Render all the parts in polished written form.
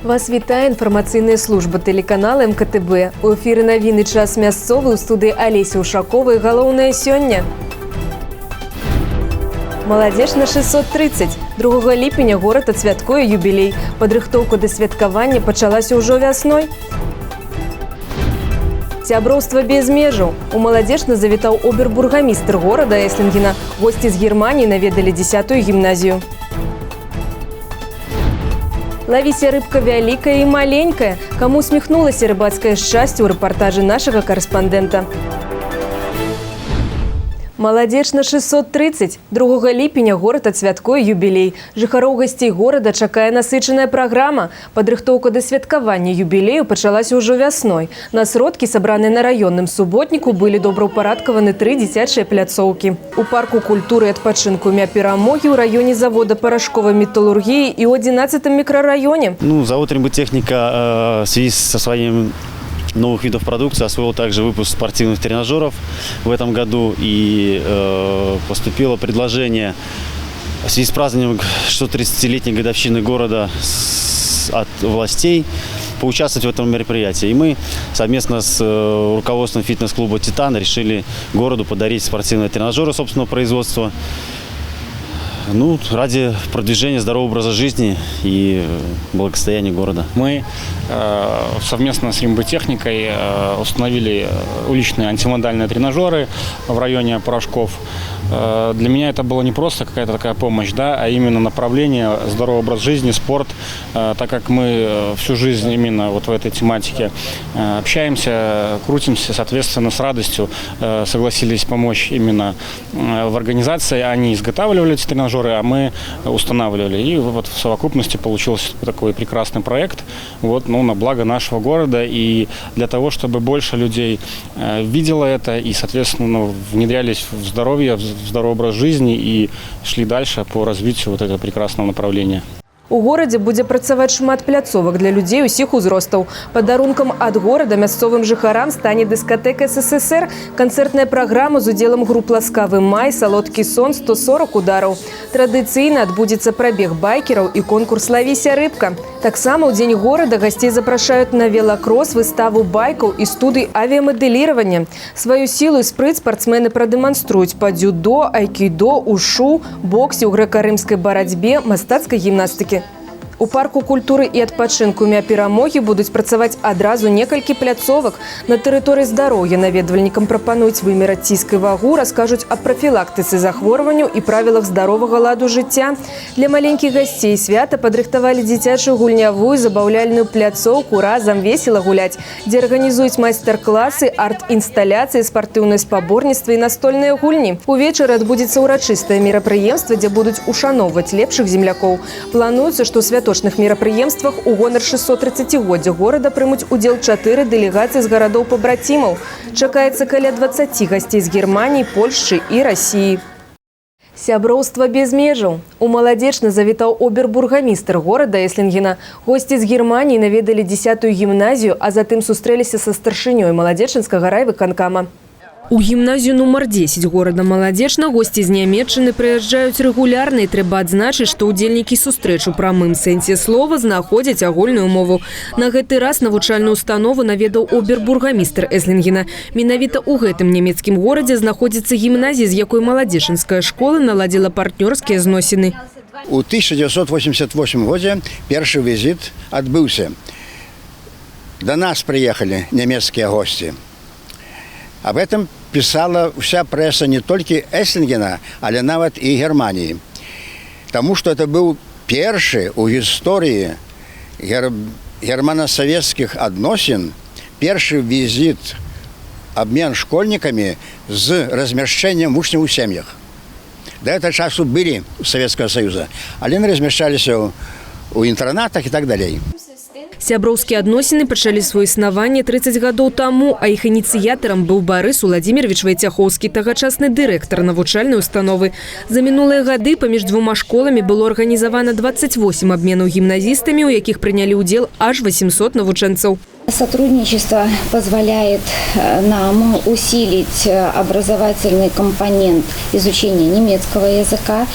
Вас вітае інфармацыйная служба тэлеканала МКТБ. У эфіры навіны час мясцовы, у студыі Алеся Ушаковай. Галоўнае сёння. Маладзеж на 630. 2 ліпеня горад адсвяткуе юбілей. Падрыхтоўка да святкавання пачалася ўжо вясной. Сяброўства без межаў. У Маладзежна завітаў обербургамістр горада Эслінгена. Госці з Германіі наведалі 10-ю гімназію. Лавіся рыбка вялікая і маленькая. Каму усміхнулася рыбацкае шчасце ў рэпартажы нашага карэспандэнта. Маладзеж на 630. 2 ліпеня горад адсвяткуе юбілей. Жыхароў гасцей горада чакае насычаная праграма. Падрыхтоўка да святкавання юбілею пачалася ўжо вясной. На сродкі, сабраныя на раённым суботніку, былі добраўпарадкаваны 3 дзіцячыя пляцоўкі. У парку культуры і адпачынку імя Перамогі ў раёне завода парашковай металургіі і ў 11-м мікрараёне. Завод «Рембытехника» в связи со своим новых видов продукции освоил также выпуск спортивных тренажеров в этом году. И поступило предложение в связи с празднованием 630-летней годовщины города от властей поучаствовать в этом мероприятии. И мы совместно с руководством фитнес-клуба «Титан» решили городу подарить спортивные тренажеры собственного производства. Ради продвижения здорового образа жизни и благосостояния города. Мы совместно с Рембытехникой установили уличные антимодальные тренажеры в районе Порошков. Для меня это было не просто какая-то такая помощь, а именно направление здоровый образ жизни, спорт, так как мы всю жизнь именно вот в этой тематике общаемся, крутимся, соответственно, с радостью согласились помочь именно в организации. Они изготавливали эти тренажеры, а мы устанавливали. И вот в совокупности получился такой прекрасный проект на благо нашего города. И для того, чтобы больше людей видело это и, соответственно, внедрялись в здоровье, в здоровый образ жизни и шли дальше по развитию вот этого прекрасного направления. У горадзе будзе працаваць шмат пляцовак для людзей усіх узростаў. Падарункам ад горада мясцовым жыхарам стане дыскатэка СССР, канцэртная праграма з удзелам груп «Ласкавы май», «Салодкі сон», «140 удараў». Традыцыйна адбудзецца прабег байкераў і конкурс «Лавіся рыбка». Таксама ў дзень горада гасцей запрашаюць на велакрос, выставу байкаў і студый авіямадэліравання. Сваю сілу і спрыт спартсмены прадэманструюць па дзюдо, айкідо, ушу, боксе, у грэка-рымскай барацьбе, мастацкай гімнастыкі. У парку культуры і адпачынку імя Перамогі будуць працаваць адразу некалькі пляцовак. На тэрыторыі здароўя наведвальнікам прапануюць вымераць ціск і вагу, раскажуць аб прафілактыцы захворванняў і правілах здаровага ладу жыцця. Для маленькіх гасцей свята падрыхтавалі дзіцячую гульнявую забаўляльную пляцоўку «Разам весела гуляць», дзе арганізуюць майстар-класы, арт-інсталяцыі, спартыўнае спаборніцтва і настольныя гульні. Увечары адбудзецца ўрачыстае мерапрыемства, дзе будуць ушаноўваць лепшых землякоў. Плануецца, што святочных мерапрыемствах у гонар 630-годдзя горада прымуць удзел 4 дэлегацыі з гарадоў-пабрацімаў. Чакаецца каля 20 гасцей з Германіі, Польшчы і Расіі. Сяброўства без межаў. У Маладзежна завітаў обербургамістр горада Эслінгена. Госці з Германіі наведалі 10-ю гімназію, а затым сустрэліся са старшынёй Маладзечанскага райвыканкама. У гімназію нумар 10 горада Маладзежна госці з Нямецчыны прыязджаюць рэгулярна, і трэба адзначыць, што ўдзельнікі сустрэч у прамым сэнсе слова знаходзяць агульную мову. На гэты раз навучальную установу наведаў обербургамістр Эслінгена. Менавіта ў гэтым нямецкім горадзе знаходзіцца гімназія, з якой маладзечанская школа наладзіла партнёрскія зносіны. У 1988 годзе першы візіт адбыўся. До нас прыехалі нямецкія госці. Об этом писала вся пресса не только Эслінгена, але нават и Германии. Потому что это был первый у истории германо-советских отношений, первый визит, обмен школьниками с размещением учней в семьях. До этого часу были у Советского Союза, але размещались у интернатах и так далее. Сяброўскія адносіны пачалі сваё існаванне 30 гадоў таму, а іх ініцыятарам быў Барыс Уладзімірович Вайцяхоўскі, тагачасны дырэктар навучальнай установы. За мінулыя гады паміж двума школамі было арганізавана 28 абменаў гімназістамі, у якіх прынялі ўдзел аж 800 навучэнцаў. Сотрудничество позволяет нам усилить образовательный компонент изучения немецкого языка.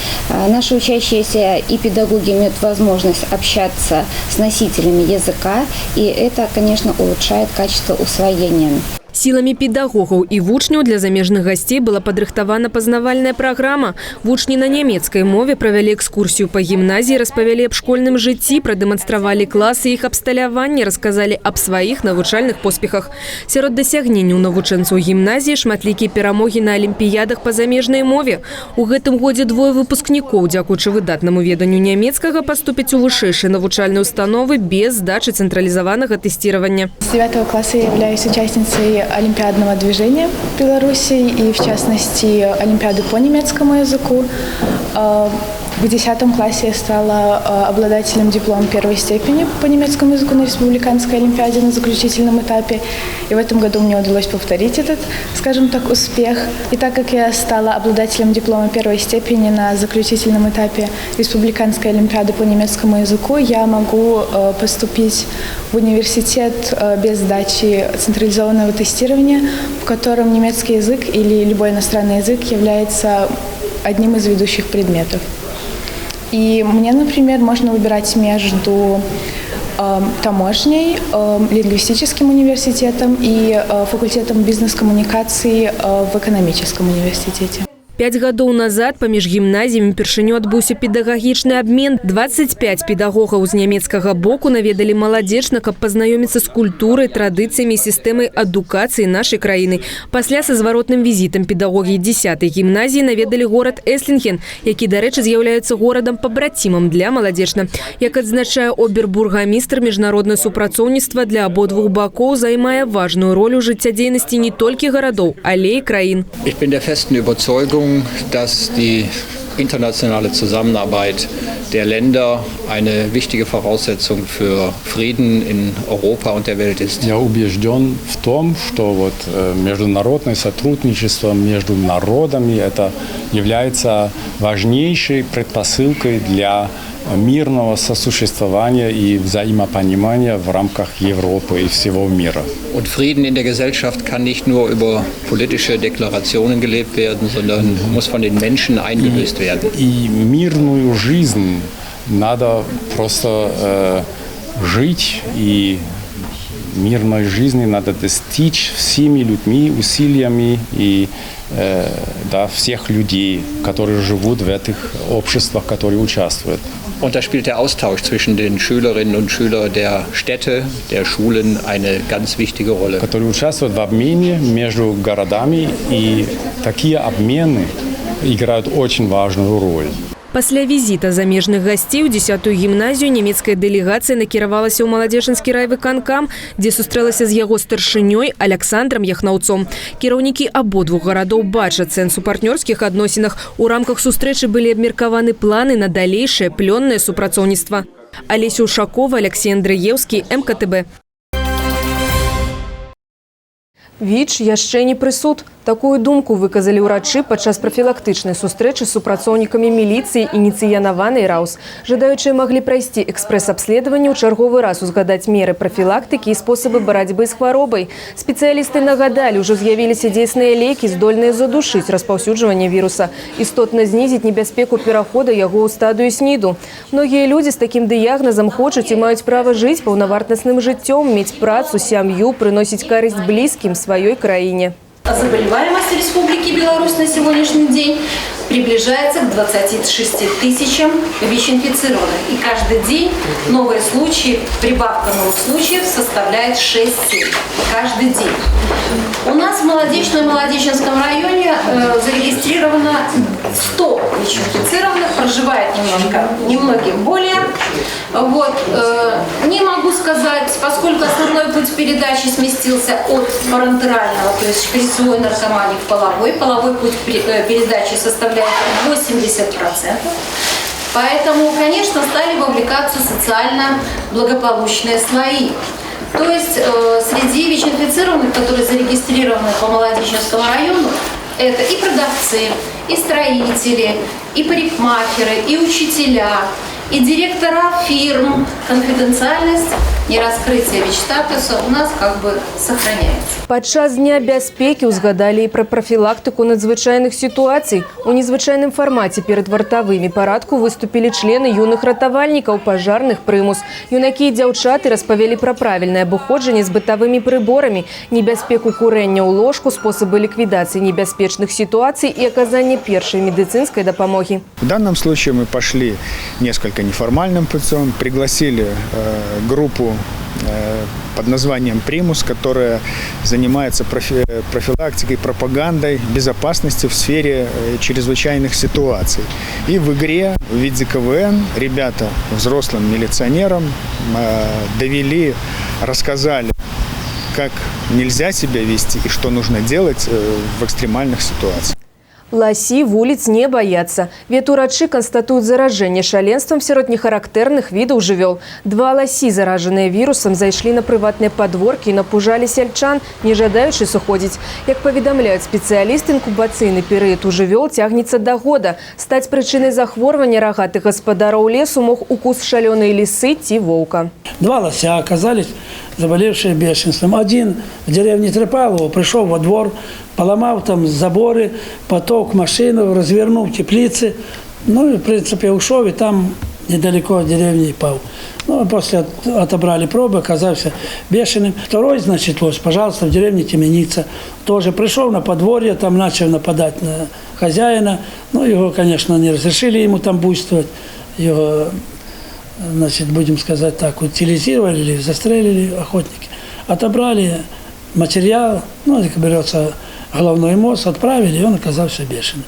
Наши учащиеся и педагоги имеют возможность общаться с носителями языка, и это, конечно, улучшает качество усвоения. Силами педагогаў і вучняў для замежных гостей была падрыхтавана пазнавальная праграма. Вучні на нямецкай мове правялі экскурсію па гімназіі, распавялі аб школьным жыцці, прадэманстравалі класы іх абсталявання, расказалі аб сваіх навучальных поспехах. Сярод дасягненняў навучэнцаў гімназіі шматлікія перамогі на алімпіядах па замежнай мове. У гэтым годзе двое выпускнікоў, дзякуючы выдатнаму веданню нямецкага, паступяць у вышэйшыя навучальныя установы без здачы цэнтралізаванага тэсціравання. С 9 класса я являюсь участницей олимпиадного движения в Беларуси и, в частности, олимпиады по немецкому языку. В 10 классе я стала обладателем диплома первой степени по немецкому языку на республиканской олимпиаде на заключительном этапе. И в этом году мне удалось повторить этот, скажем так, успех. И так как я стала обладателем диплома первой степени на заключительном этапе республиканской олимпиады по немецкому языку, я могу поступить в университет без сдачи централизованного тестирования, в котором немецкий язык или любой иностранный язык является одним из ведущих предметов. И мне, например, можно выбирать между таможней, лингвистическим университетом и факультетом бизнес-коммуникации в экономическом университете. 5 гадоў назад паміж гімназіямі упершыню адбыўся педагагічны абмен. 25 педагогаў з нямецкага боку наведалі маладзечна, каб пазнаёміцца з культурай, традыцыямі і сістэмай адукацыі нашай краіны. Пасля са зваротным візітам педагогі 10-й гімназіі наведалі горад Эслінген, які, дарэчы, з'яўляецца горадам-пабрацімам для маладзечна. Як адзначае обербургамістр, міжнароднае супрацоўніцтва для абодвух бакоў займае важную роль у жыццядзейнасці не толькі гарадоў, але і краін. Ich bin der festen Überzeugung, dass die internationale Zusammenarbeit der Länder eine wichtige Voraussetzung für Frieden in Europa und der Welt ist. Я убежден в том, что вот международное сотрудничество между народами это является важнейшей предпосылкой для мирного сосуществования и взаимопонимания в рамках Европы и всего мира. Und Frieden in der Gesellschaft kann nicht nur über politische Deklarationen gelebt werden, sondern muss von den Menschen eingelöst werden. И мирную жизнь надо просто жить, и мирной жизни надо достичь всеми людьми, усилиями и всех людей, которые живут в этих обществах, которые участвуют. Und da spielt der Austausch zwischen den Schülerinnen und Schülern der Städte, der Schulen eine ganz wichtige Rolle. Которые участвуют в обмене между городами, и такие обмены играют очень важную роль. Пасля візіта замежных гасцей у 10-ю гімназію нямецкая дэлегацыя накіравалася ў маладзечанскі райвыканкам, дзе сустрэлася з яго старшынёй Александром Яхнаўцом. Кіраўнікі абодвух гарадоў бачаць сэнс у партнёрскіх адносінах. У рамках сустрэчы былі абмеркаваны планы на далейшае плённае супрацоўніцтва. Алеся Ушакова, Алексей Андрыеўскі, МКТБ. ВІЧ яшчэ не прысуд. Такую думку выказалі ўрачы падчас прафілактычнай сустрэчы з супрацоўнікамі міліцыі, ініцыянаванай РАУС. Жадаючыя маглі прайсці экспрэс-абследаванне, ў чарговы раз узгадаць меры прафілактыкі і спосабы барацьбы з хваробай. Спецыялісты нагадалі, ўжо з'явіліся дзейсныя лекі, здольныя задушыць распаўсюджванне віруса, істотна знізіць небяспеку перахода яго ў стадыю СНІДу. Многія людзі з такім дыягназам хочуць і маюць права жыць паўнавартасным жыццём, мець працу, сям'ю, прыносіць карысць блізкім сваёй краіне. Заболеваемость Республики Беларусь на сегодняшний день приближается к 26 тысячам ВИЧ-инфицированных. И каждый день новые случаи, прибавка новых случаев составляет 6-7. Каждый день. У нас в Молодечном районе зарегистрировано 100 ВИЧ-инфицированных, проживает немногим более. Вот. Не могу сказать, поскольку основной путь передачи сместился от парентерального, то есть кольцевой наркомании к половой путь передачи составляет 80%. Поэтому, конечно, стали вовлекаться социально благополучные слои. То есть среди ВИЧ-инфицированных, которые зарегистрированы по Молодеченскому району, это и продавцы, и строители, и парикмахеры, и учителя, и директора фирм. Конфиденциальность нераскрытие ВИЧ-статуса у нас как бы сохраняется. Падчас Дня бяспекі ўзгадалі і пра прафілактыку надзвычайных сітуацый. У незвычайным фармаце перад вартавымі парадку выступілі члены юных ратавальнікаў пажарных прымус. Юнакі і дзяўчаты распавялі пра правільнае абыходжанне з бытавымі прыборамі, небяспеку курэння ў ложку, спосабы ліквідацыі небяспечных сітуацый и оказания первой медицинской допомоги. В данном случае мы пошли несколько неформальным путем, пригласили группу под названием «Примус», которая занимается профилактикой, пропагандой безопасности в сфере чрезвычайных ситуаций. И в игре в виде КВН ребята взрослым милиционерам довели, рассказали, как нельзя себя вести и что нужно делать в экстремальных ситуациях. Ласі вуліц не боятся. Ветурачы констатуют заражение шаленством сярод нехарактерных видов жывёл. 2 ласі, зараженные вирусом, зайшли на приватные подворки и напужали сельчан, не жадаючы сыходзіць. Як паведамляюць спецыялісты, інкубацыйны перыяд у жывёл цягнецца до года. Стаць прычынай захворвання рагатых гаспадароў лесу мог укус шалёнай лисы ці воўка. 2 лося оказались заболевшие бешенством. Один в деревне Трепалово пришел во двор, поломал там заборы, поток машину, развернул теплицы. Ну и, в принципе, ушел, и там недалеко от деревни пал. Ну, а после отобрали пробы, оказался бешеным. Второй, значит, лось, пожалуйста, в деревне Теменица. Тоже пришел на подворье, там начал нападать на хозяина. Ну, его, конечно, не разрешили ему там буйствовать. Его, значит, будем сказать так, утилизировали или застрелили охотники. Отобрали материал, ну, как берется головной мозг, отправили, и он оказался бешеным.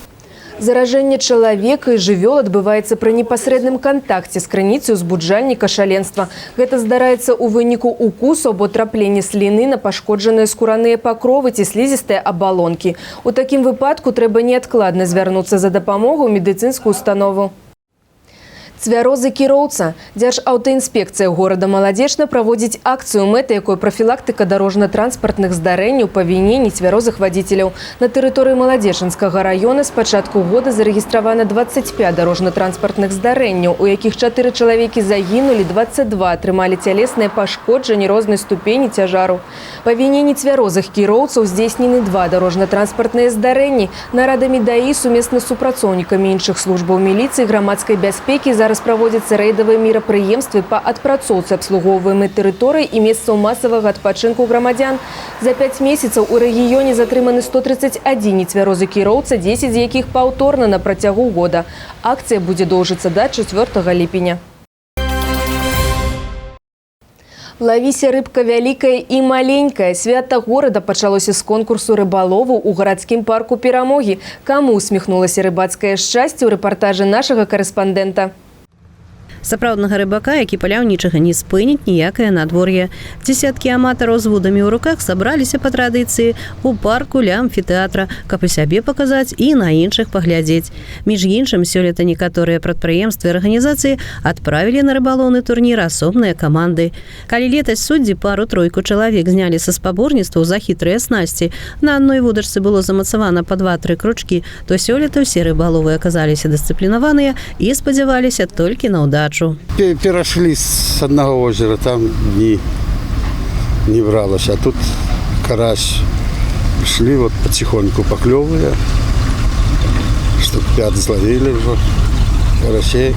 Заражэнне чалавека і жывёл адбываецца пры непасрэдным кантакце з крыніцай узбуджальніка шаленства. Гэта здараецца ў выніку укусу або траплення сліны на пашкоджаныя скураныя пакровы ці слізістыя абалонкі. У такім выпадку трэба неадкладна звярнуцца за дапамогу ў медыцынскую установу. Цвярозы кіроўца. Дзяржаўтаінспекцыя горада Маладзечна праводзіць акцыю, мэта якой прафілактыка дарожна-транспартных здарэнняў па віне нецвярозых вадзіцеляў. На тэрыторыі Маладзечанскага раёна з пачатку года зарэгістравана 25 дарожна-транспартных здарэнняў, у якіх 4 чалавекі загінулі, 22 атрымалі цялесныя пашкоджанні рознай ступені цяжару. Па віне нецвярозых кіроўцаў здзейснены 2 дарожна-транспартныя здарэнні. Нарадамі ДАІ сумесна з супрацоўнікамі іншых службаў міліцыі, грамадскай бяспекі зараз праводзяцца рэйдавыя мерапрыемствы па адпрацоўцы абслугоўваемай тэрыторыі і месцаў масавага адпачынку грамадзян. За 5 месяцаў у рэгіёне затрыманы 131 нецвярозы кіроўца, 10 з якіх паўторна на працягу года. Акцыя будзе доўжыцца да 4 ліпеня. Лавіся рыбка вялікая і маленькая. Свята горада пачалося з конкурсу рыбалову ў гарадскім парку Перамогі. Каму усміхнулася рыбацкае шчасце ў рэпартажы нашага карэспандэнта. Сапраўднага рыбака, які паляўнічага не спыніць ніякае надвор'е. Дзесяткі аматараў з вудамі ў руках сабраліся па традыцыі ў парку ля амфітэатра, каб і сябе паказаць і на іншых паглядзець. Між іншым, сёлета некаторыя прадпрыемствы і арганізацыі адправілі на рыбалоўны турнір асобныя каманды. Калі летась суддзі пару-тройку чалавек знялі са спаборніцтваў за хітрыя снасці, на адной вудачцы было замацавана па 2-3 кручкі, то сёлета ўсе рыбаловы аказаліся дысцыплінаваныя і спадзяваліся толькі на ўдачу. Перешли с одного озера, там не бралось, а тут карась. Шли вот потихоньку поклевывая, штук 5 зловили уже, карасей.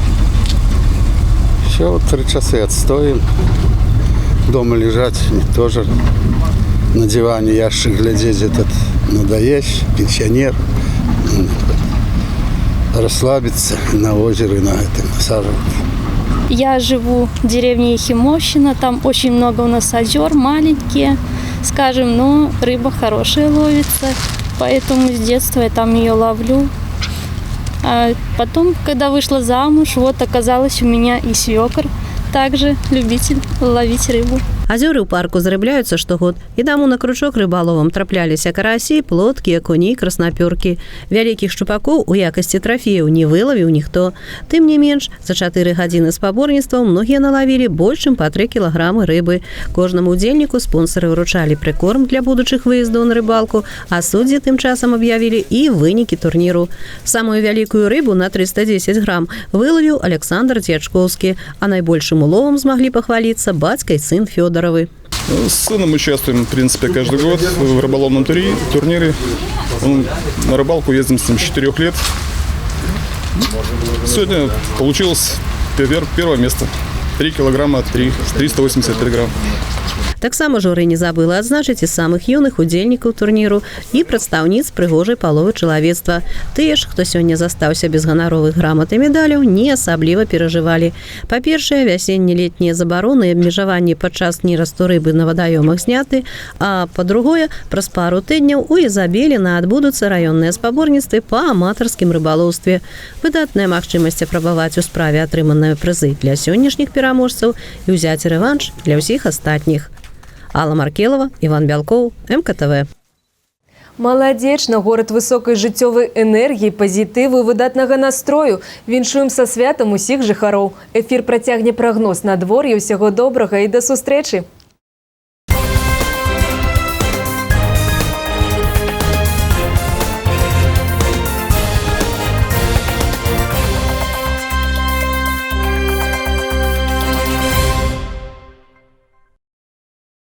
Все, вот 3 часа отстоим. Дома лежать тоже на диване, ящик глядеть этот надоесть, пенсионер. Расслабиться на озере, на этом насаживать. Я живу в деревне Ехимовщина, там очень много у нас озер, маленькие, скажем, но рыба хорошая ловится, поэтому с детства я там ее ловлю. А потом, когда вышла замуж, вот оказалось у меня и свекр, также любитель ловить рыбу. Азёры ў парку зарыбляюцца штогод, і таму на кручок рыбаловам трапляліся карасі, плоткі, акуні, краснапёркі. Вялікіх шчупакоў у якасці трафеяў не вылавіў ніхто. Тым не менш, за 4 гадзіны спаборніцтваў многія налавілі больш чым па 3 кілаграмы рыбы. Кожнаму удзельніку спонсары ўручалі прыкорм для будучых выездаў на рыбалку, а суддзі тым часам аб'явілі і вынікі турніру. Самую вялікую рыбу на 310 грам вылавіў Александр Дзячкоўскі, а найбольшым уловам змаглі пахваліцца бацька і сын Фёдоровы. С сыном участвуем, в принципе, каждый год в рыболовном турнире. На рыбалку ездим с ним с 4 лет. Сегодня получилось первое место. 3 килограмма, 385 грамм. Таксама журы не забыла адзначыць і самых юных удзельнікаў турніру і прадстаўніц прыгожай паловы чалавецтва. Тыя ж, хто сёння застаўся без ганаровых грамат і медаляў, не асабліва перажывалі. Па-першае, вясенне-летнія забароны і абмежаванні падчас нерасту рыбы на вадаёмах зняты, а па-другое, праз пару тыдняў у Ізабеліна адбудуцца раённыя спаборніцтвы па аматарскім рыбалоўстве. Выдатная магчымасць апрабаваць у справе атрыманыя прызы для сённяшніх пераможцаў і ўзяць рэванш для ўсіх астатніх. Алла Маркелова, Іван Бялкоў, МКТВ. Маладзечна, горад высокай жыццёвай энергіі, пазітыву і выдатнага настрою. Віншуем са святам усіх жыхароў. Эфір працягне прагноз надвор'я. Усяго добрага і да сустрэчы.